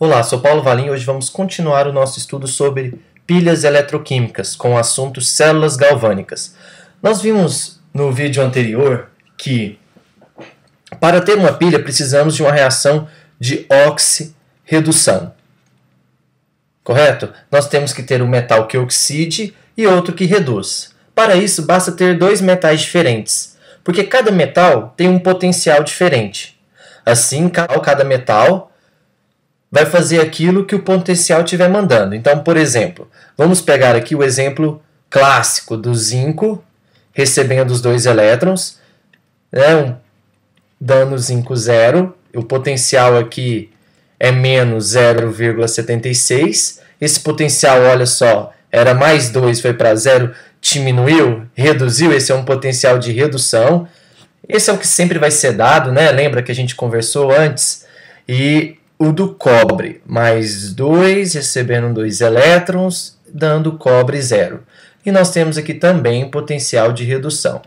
Olá, sou Paulo Valim e hoje vamos continuar o nosso estudo sobre pilhas eletroquímicas com o assunto células galvânicas. Nós vimos no vídeo anterior que para ter uma pilha precisamos de uma reação de oxirredução. Correto? Nós temos que ter um metal que oxide e outro que reduz. Para isso basta ter dois metais diferentes, porque cada metal tem um potencial diferente. Assim, cada metal vai fazer aquilo que o potencial estiver mandando. Então, por exemplo, vamos pegar aqui o exemplo clássico do zinco recebendo os dois elétrons, dando zinco 0. O potencial aqui é menos 0,76. Esse potencial, olha só, era mais 2, foi para 0, diminuiu, reduziu. Esse é um potencial de redução. Esse é o que sempre vai ser dado, né? Lembra que a gente conversou antes? E o do cobre, mais 2, recebendo 2 elétrons, dando cobre 0. E nós temos aqui também potencial de redução.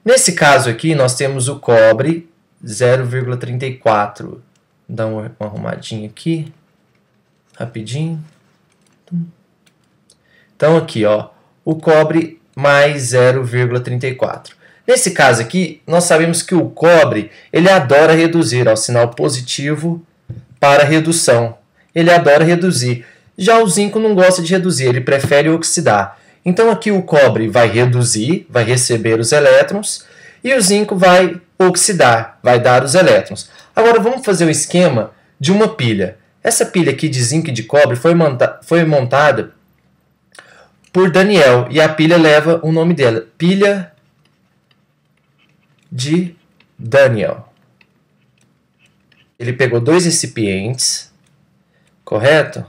Nesse caso aqui, nós temos o cobre 0,34. Dá uma arrumadinha aqui, rapidinho. Então aqui, ó, o cobre mais 0,34. Nesse caso aqui, nós sabemos que o cobre ele adora reduzir, ó, sinal positivo para redução. Ele adora reduzir. Já o zinco não gosta de reduzir, ele prefere oxidar. Então aqui o cobre vai reduzir, vai receber os elétrons, e o zinco vai oxidar, vai dar os elétrons. Agora vamos fazer o esquema de uma pilha. Essa pilha aqui de zinco e de cobre foi montada por Daniel, e a pilha leva o nome dela, pilha de Daniel. Ele pegou dois recipientes, correto?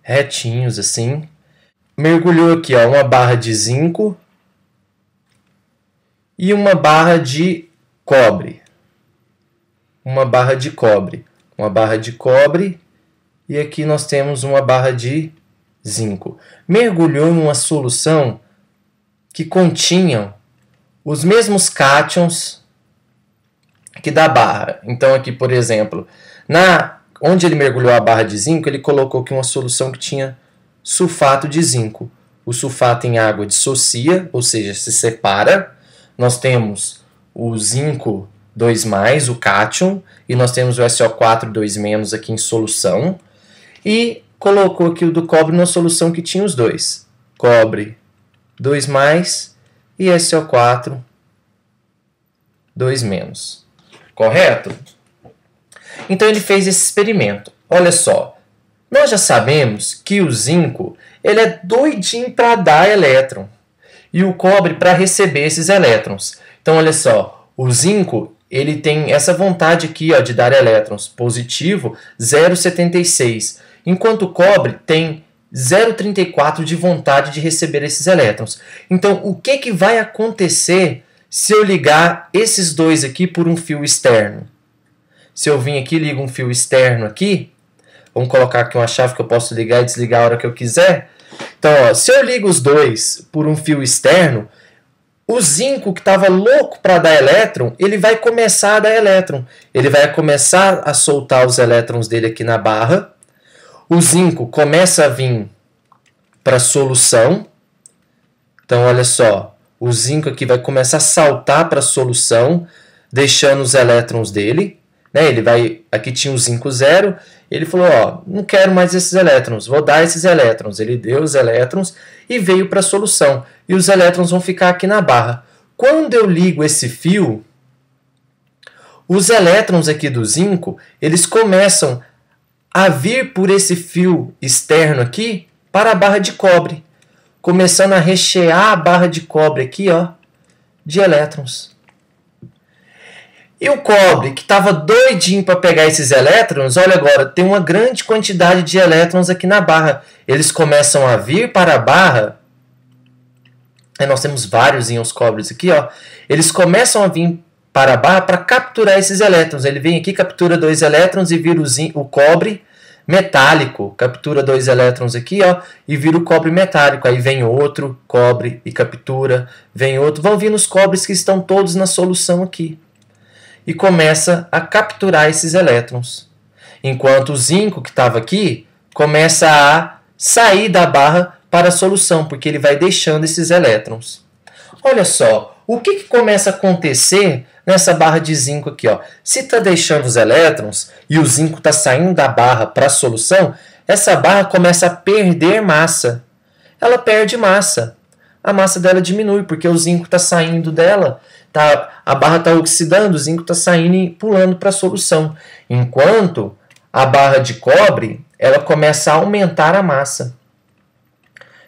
Retinhos assim. Mergulhou aqui, ó, uma barra de zinco e uma barra de cobre. Uma barra de cobre. Uma barra de cobre e aqui nós temos uma barra de zinco. Mergulhou numa solução que continha os mesmos cátions que da barra. Então aqui, por exemplo, onde ele mergulhou a barra de zinco, ele colocou aqui uma solução que tinha sulfato de zinco. O sulfato em água dissocia, ou seja, se separa. Nós temos o zinco 2+, o cátion, e nós temos o SO4 2- aqui em solução. E colocou aqui o do cobre numa solução que tinha os dois. Cobre 2+ e SO4 2-. Correto? Então ele fez esse experimento. Olha só, nós já sabemos que o zinco ele é doidinho para dar elétron e o cobre para receber esses elétrons. Então olha só, o zinco ele tem essa vontade aqui, ó, de dar elétrons, positivo 0,76, enquanto o cobre tem 0,34 de vontade de receber esses elétrons. Então o que vai acontecer se eu ligar esses dois aqui por um fio externo? Se eu vim aqui e ligo um fio externo aqui, vamos colocar aqui uma chave que eu posso ligar e desligar a hora que eu quiser. Então, ó, se eu ligo os dois por um fio externo, o zinco que estava louco para dar elétron, ele vai começar a dar elétron. Ele vai começar a soltar os elétrons dele aqui na barra. O zinco começa a vir para a solução. Então, olha só. O zinco aqui vai começar a saltar para a solução, deixando os elétrons dele. Ele vai, aqui tinha o zinco 0, ele falou, ó, não quero mais esses elétrons, vou dar esses elétrons. Ele deu os elétrons e veio para a solução. E os elétrons vão ficar aqui na barra. Quando eu ligo esse fio, os elétrons aqui do zinco, eles começam a vir por esse fio externo aqui para a barra de cobre, começando a rechear a barra de cobre aqui, ó, de elétrons. E o cobre, que estava doidinho para pegar esses elétrons, olha agora, tem uma grande quantidade de elétrons aqui na barra. Eles começam a vir para a barra. Nós temos vários íons cobres aqui, ó. Eles começam a vir para a barra para capturar esses elétrons. Ele vem aqui, captura 2 elétrons e vira o cobre metálico. Captura 2 elétrons aqui, ó, e vira o cobre metálico. Aí vem outro cobre e captura, vem outro. Vão vindo os cobres que estão todos na solução aqui. E começa a capturar esses elétrons. enquanto o zinco que estava aqui começa a sair da barra para a solução, porque ele vai deixando esses elétrons. Olha só, o que começa a acontecer nessa barra de zinco aqui? Ó? Se está deixando os elétrons e o zinco está saindo da barra para a solução, essa barra começa a perder massa. Ela perde massa. A massa dela diminui, porque o zinco está saindo dela, a barra está oxidando, o zinco está saindo e pulando para a solução. Enquanto a barra de cobre, ela começa a aumentar a massa.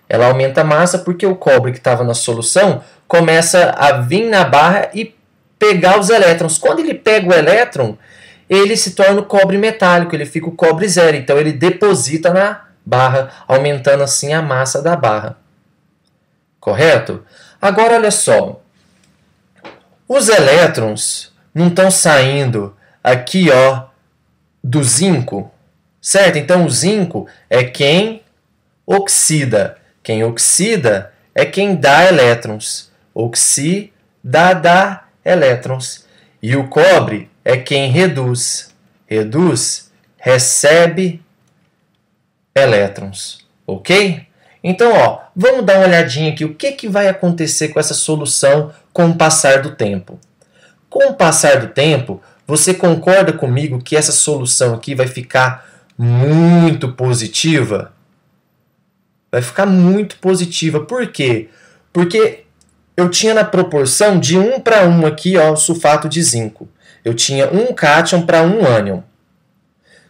Ela aumenta a massa porque o cobre que estava na solução começa a vir na barra e pegar os elétrons. Quando ele pega o elétron, ele se torna o cobre metálico, ele fica o cobre zero. Então ele deposita na barra, aumentando assim a massa da barra. Correto? Agora olha só. Os elétrons não estão saindo aqui, ó, do zinco, certo? Então o zinco é quem oxida. Quem oxida é quem dá elétrons. Oxida dá elétrons. E o cobre é quem reduz. Reduz, recebe elétrons. Ok? Então, ó, vamos dar uma olhadinha aqui. O que vai acontecer com essa solução com o passar do tempo? Com o passar do tempo, você concorda comigo que essa solução aqui vai ficar muito positiva? Vai ficar muito positiva. Por quê? Porque eu tinha na proporção de 1 para 1 aqui, ó, o sulfato de zinco. Eu tinha 1 cátion para 1 ânion.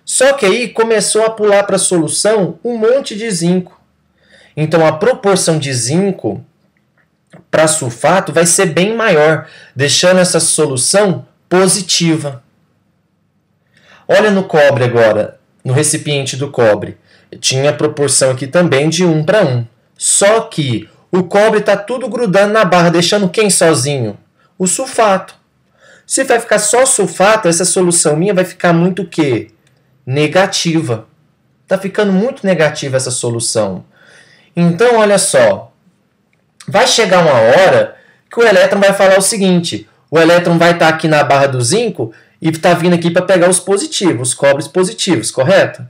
Só que aí começou a pular para a solução um monte de zinco. Então a proporção de zinco para sulfato vai ser bem maior, deixando essa solução positiva. Olha no cobre agora, no recipiente do cobre. Tinha a proporção aqui também de 1 para 1. Só que o cobre está tudo grudando na barra, deixando quem sozinho? O sulfato. Se vai ficar só sulfato, essa solução minha vai ficar muito o quê? Negativa. Está ficando muito negativa essa solução. Então, olha só. Vai chegar uma hora que o elétron vai falar o seguinte. O elétron vai estar aqui na barra do zinco e está vindo aqui para pegar os positivos, os cobres positivos, correto?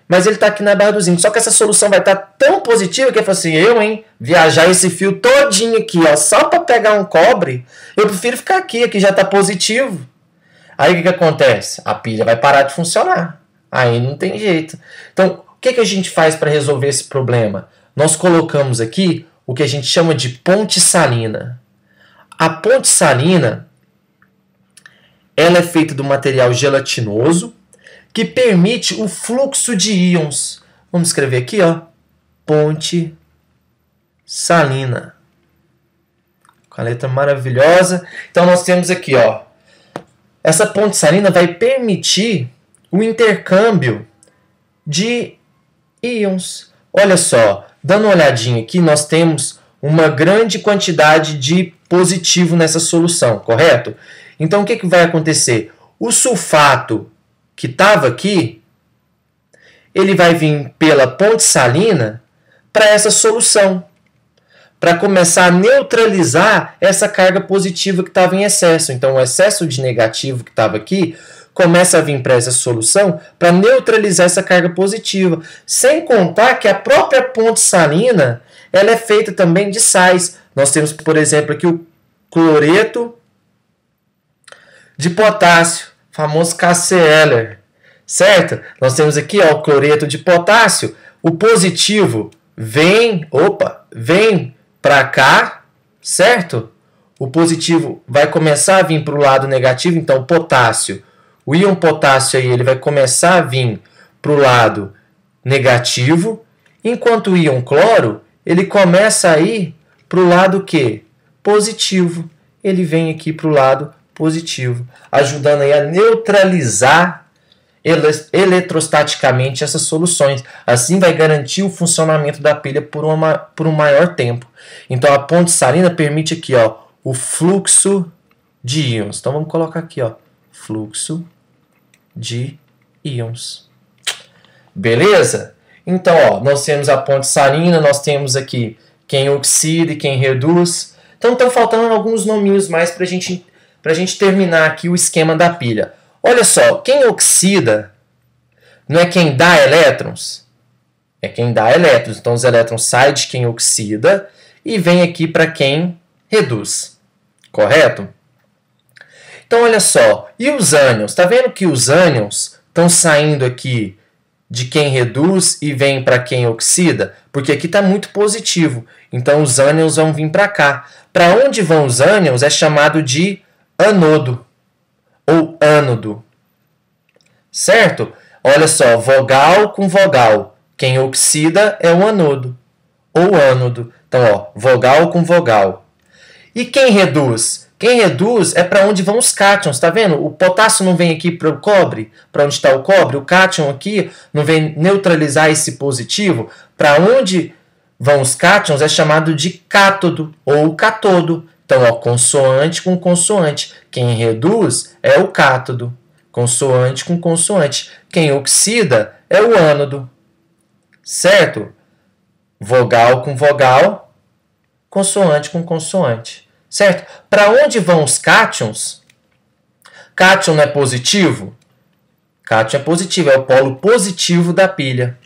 Mas ele está aqui na barra do zinco. Só que essa solução vai estar tão positiva que ele fala assim, viajar esse fio todinho aqui, ó, só para pegar um cobre, eu prefiro ficar aqui já está positivo. Aí o que acontece? A pilha vai parar de funcionar. Aí não tem jeito. Então, o que a gente faz para resolver esse problema? Nós colocamos aqui o que a gente chama de ponte salina. A ponte salina, ela é feita do material gelatinoso que permite o fluxo de íons. Vamos escrever aqui, ó, ponte salina. Com a letra maravilhosa. Então nós temos aqui, ó, essa ponte salina vai permitir o intercâmbio de íons. Olha só, dando uma olhadinha aqui, nós temos uma grande quantidade de positivo nessa solução, correto? Então, o que vai acontecer? O sulfato que estava aqui, ele vai vir pela ponte salina para essa solução, para começar a neutralizar essa carga positiva que estava em excesso. Então, o excesso de negativo que estava aqui começa a vir para essa solução para neutralizar essa carga positiva. Sem contar que a própria ponte salina ela é feita também de sais. Nós temos, por exemplo, aqui o cloreto de potássio, famoso KCl, certo? Nós temos aqui, ó, o cloreto de potássio. O positivo vem para cá, certo? O positivo vai começar a vir para o lado negativo, então o potássio. O íon potássio aí, ele vai começar a vir para o lado negativo, enquanto o íon cloro ele começa a ir para o lado que? Positivo. Ele vem aqui para o lado positivo, ajudando aí a neutralizar eletrostaticamente essas soluções. Assim vai garantir o funcionamento da pilha por um maior tempo. Então a ponte salina permite aqui, ó, o fluxo de íons. Então vamos colocar aqui, ó, fluxo de íons. Beleza? Então, ó, nós temos a ponte salina, nós temos aqui quem oxida e quem reduz. Então, estão faltando alguns nominhos mais para a gente terminar aqui o esquema da pilha. Olha só, quem oxida não é quem dá elétrons? É quem dá elétrons. Então, os elétrons saem de quem oxida e vêm aqui para quem reduz. Correto? Então, olha só. E os ânions? Está vendo que os ânions estão saindo aqui de quem reduz e vem para quem oxida? Porque aqui está muito positivo. Então, os ânions vão vir para cá. Para onde vão os ânions é chamado de anodo ou ânodo. Certo? Olha só, vogal com vogal. Quem oxida é o anodo ou ânodo. Então, ó, vogal com vogal. E quem reduz? Quem reduz é para onde vão os cátions. Tá vendo? O potássio não vem aqui para o cobre, para onde está o cobre. O cátion aqui não vem neutralizar esse positivo. Para onde vão os cátions é chamado de cátodo ou catodo. Então, ó, consoante com consoante. Quem reduz é o cátodo. Consoante com consoante. Quem oxida é o ânodo. Certo? Vogal com vogal, consoante com consoante. Certo? Para onde vão os cátions? Cátion não é positivo? Cátion é positivo, é o polo positivo da pilha.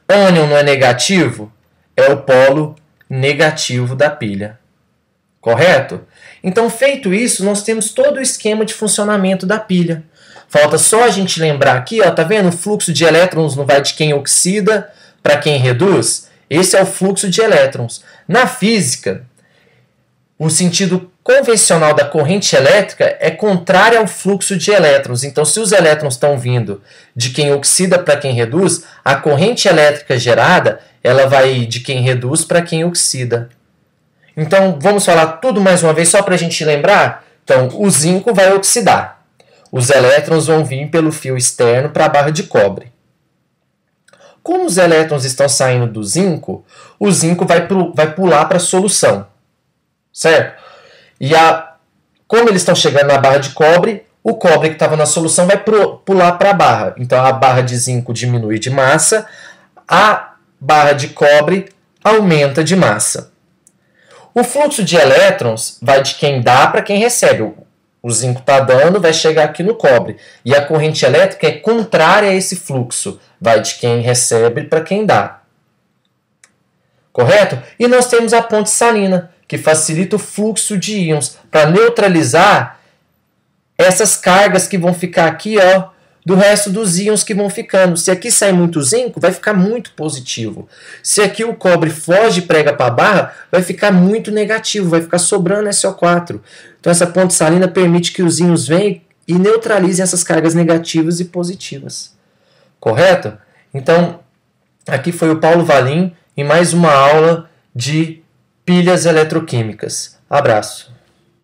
Ânion não é negativo? É o polo negativo da pilha. Correto? Então, feito isso, nós temos todo o esquema de funcionamento da pilha. Falta só a gente lembrar aqui, ó, tá vendo? O fluxo de elétrons não vai de quem oxida para quem reduz. Esse é o fluxo de elétrons. Na física, o sentido convencional da corrente elétrica é contrário ao fluxo de elétrons. Então, se os elétrons estão vindo de quem oxida para quem reduz, a corrente elétrica gerada ela vai de quem reduz para quem oxida. Então, vamos falar tudo mais uma vez só para a gente lembrar? Então, o zinco vai oxidar. Os elétrons vão vir pelo fio externo para a barra de cobre. Como os elétrons estão saindo do zinco, o zinco vai pular para a solução. Certo? E como eles estão chegando na barra de cobre, o cobre que estava na solução vai pular para a barra. Então, a barra de zinco diminui de massa, a barra de cobre aumenta de massa. O fluxo de elétrons vai de quem dá para quem recebe. O zinco está dando, vai chegar aqui no cobre. E a corrente elétrica é contrária a esse fluxo. Vai de quem recebe para quem dá. Correto? E nós temos a ponte salina, que facilita o fluxo de íons para neutralizar essas cargas que vão ficar aqui, ó, do resto dos íons que vão ficando. Se aqui sai muito zinco, vai ficar muito positivo. Se aqui o cobre foge e prega para a barra, vai ficar muito negativo, vai ficar sobrando SO4. Então essa ponte salina permite que os íons venham e neutralizem essas cargas negativas e positivas. Correto? Então, aqui foi o Paulo Valim em mais uma aula de pilhas eletroquímicas. Abraço.